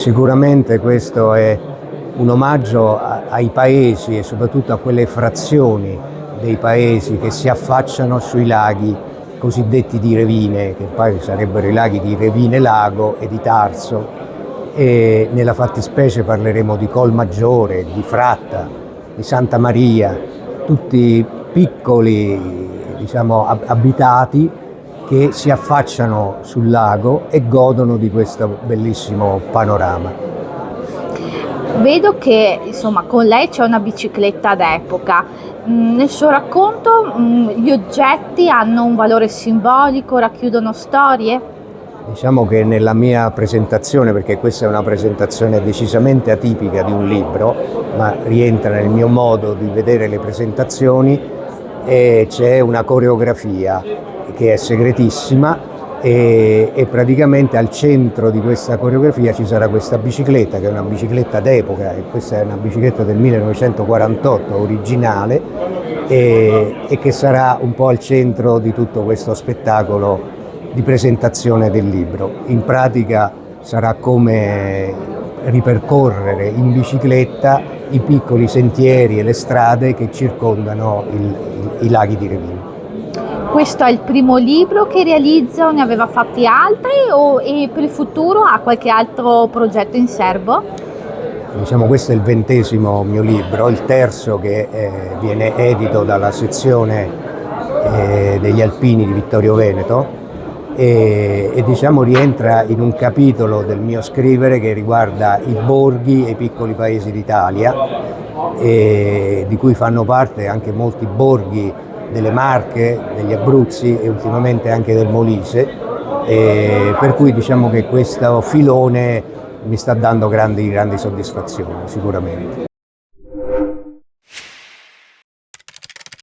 Sicuramente questo è un omaggio ai paesi e soprattutto a quelle frazioni dei paesi che si affacciano sui laghi cosiddetti di Revine, che poi sarebbero i laghi di Revine Lago e di Tarso, e nella fattispecie parleremo di Colmaggiore, di Fratta, di Santa Maria, tutti piccoli, diciamo, abitati che si affacciano sul lago e godono di questo bellissimo panorama. Vedo che insomma con lei c'è una bicicletta d'epoca. Nel suo racconto gli oggetti hanno un valore simbolico, racchiudono storie? Diciamo che nella mia presentazione, perché questa è una presentazione decisamente atipica di un libro, ma rientra nel mio modo di vedere le presentazioni, e c'è una coreografia che è segretissima e praticamente al centro di questa coreografia ci sarà questa bicicletta, che è una bicicletta d'epoca, e questa è una bicicletta del 1948 originale, e che sarà un po' al centro di tutto questo spettacolo di presentazione del libro. In pratica sarà come ripercorrere in bicicletta i piccoli sentieri e le strade che circondano i laghi di Revine. Questo è il primo libro che realizza o ne aveva fatti altri e per il futuro ha qualche altro progetto in serbo? Diciamo, questo è il 20° mio libro, il terzo che viene edito dalla sezione degli Alpini di Vittorio Veneto, e diciamo rientra in un capitolo del mio scrivere che riguarda i borghi e i piccoli paesi d'Italia, di cui fanno parte anche molti borghi delle Marche, degli Abruzzi e ultimamente anche del Molise, per cui diciamo che questo filone mi sta dando grandi soddisfazioni sicuramente.